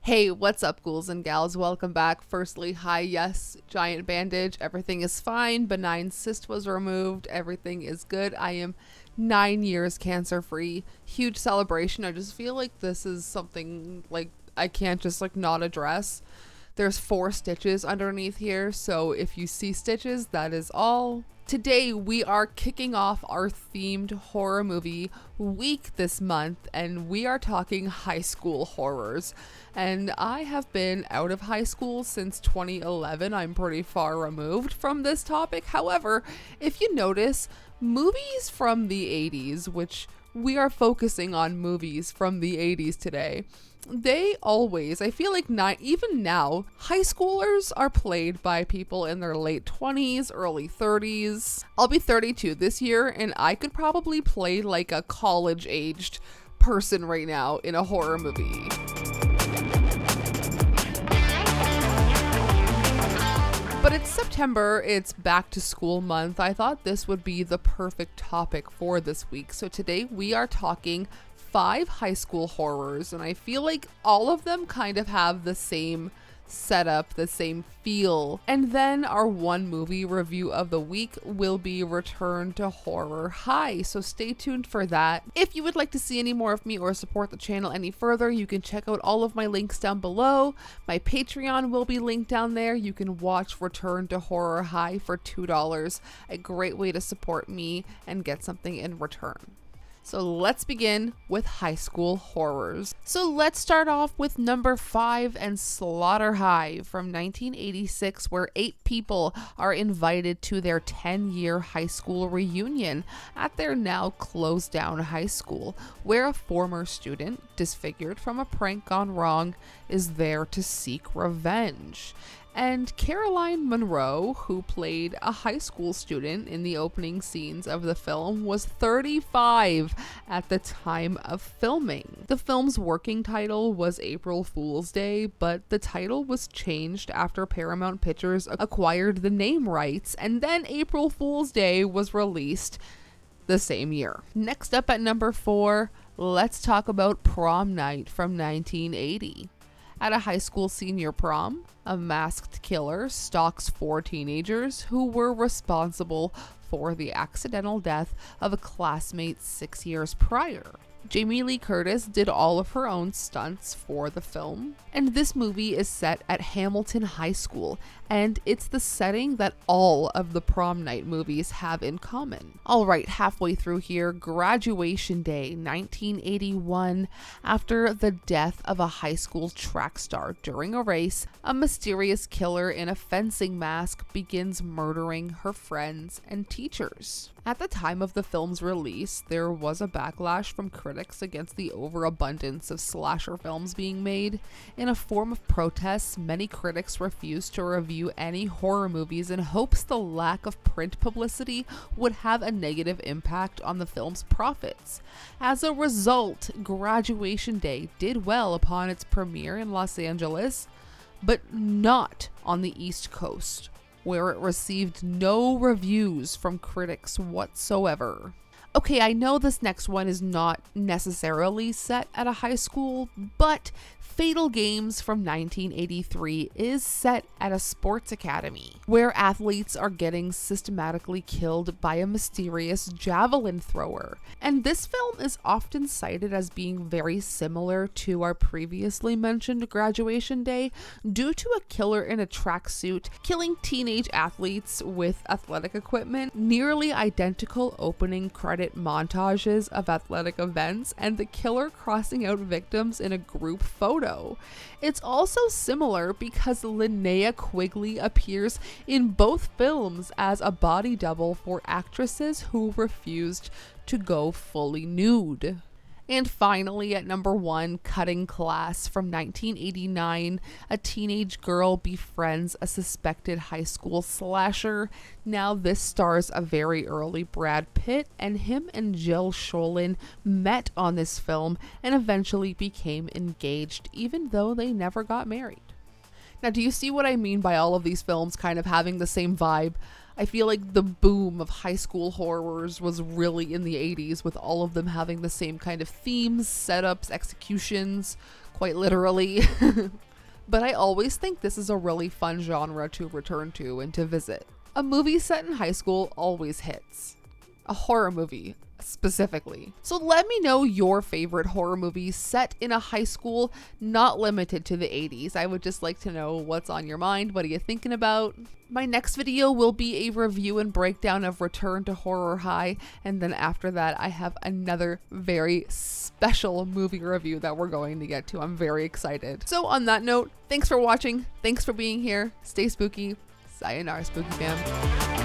Hey, what's up, ghouls and gals? Welcome back. Firstly, hi, yes, giant bandage. Everything is fine. Benign cyst was removed. Everything is good. I am 9 years cancer free. Huge celebration. I just feel like this is something like I can't just not address. There's 4 stitches underneath here, so if you see stitches, that is all. Today we are kicking off our themed horror movie week this month, and we are talking high school horrors. And I have been out of high school since 2011. I'm pretty far removed from this topic. However, if you notice, movies from the 80s, which we are focusing on movies from the 80s today, they always, I feel like even now, high schoolers are played by people in their late 20s, early 30s. I'll be 32 this year, and I could probably play like a college-aged person right now in a horror movie. But it's September, it's back to school month. I thought this would be the perfect topic for this week. So today we are talking 5 high school horrors, and I feel like all of them kind of have the same setup, the same feel. And then our one movie review of the week will be Return to Horror High, so stay tuned for that. If you would like to see any more of me or support the channel any further, you can check out all of my links down below. My Patreon will be linked down there. You can watch Return to Horror High for $2, a great way to support me and get something in return. So let's begin with high school horrors. So let's start off with number 5 and Slaughter High from 1986, where 8 people are invited to their 10-year high school reunion at their now closed down high school, where a former student, disfigured from a prank gone wrong, is there to seek revenge. And Caroline Munro, who played a high school student in the opening scenes of the film, was 35 at the time of filming. The film's working title was April Fool's Day, but the title was changed after Paramount Pictures acquired the name rights, and then April Fool's Day was released the same year. Next up at number 4, let's talk about Prom Night from 1980. At a high school senior prom, a masked killer stalks 4 teenagers who were responsible for the accidental death of a classmate 6 years prior. Jamie Lee Curtis did all of her own stunts for the film, and this movie is set at Hamilton High School, and it's the setting that all of the Prom Night movies have in common. Alright, halfway through here, Graduation Day, 1981. After the death of a high school track star during a race, a mysterious killer in a fencing mask begins murdering her friends and teachers. At the time of the film's release, there was a backlash from critics against the overabundance of slasher films being made. In a form of protest, many critics refused to review any horror movies in hopes the lack of print publicity would have a negative impact on the film's profits. As a result, Graduation Day did well upon its premiere in Los Angeles, but not on the East Coast, where it received no reviews from critics whatsoever. Okay, I know this next one is not necessarily set at a high school, but Fatal Games from 1983 is set at a sports academy, where athletes are getting systematically killed by a mysterious javelin thrower. And this film is often cited as being very similar to our previously mentioned Graduation Day due to a killer in a tracksuit killing teenage athletes with athletic equipment, nearly identical opening credit montages of athletic events, and the killer crossing out victims in a group photo. It's also similar because Linnea Quigley appears in both films as a body double for actresses who refused to go fully nude. And finally, at number 1, Cutting Class from 1989, a teenage girl befriends a suspected high school slasher. Now this stars a very early Brad Pitt, and him and Jill Sholin met on this film and eventually became engaged, even though they never got married. Now, do you see what I mean by all of these films kind of having the same vibe? I feel like the boom of high school horrors was really in the 80s, with all of them having the same kind of themes, setups, executions, quite literally. But I always think this is a really fun genre to return to and to visit. A movie set in high school always hits. A horror movie, specifically. So let me know your favorite horror movies set in a high school, not limited to the 80s. I would just like to know what's on your mind. What are you thinking about? My next video will be a review and breakdown of Return to Horror High, and then after that I have another very special movie review that we're going to get to. I'm very excited. So on that note, thanks for watching, thanks for being here, stay spooky, sayonara spooky fam.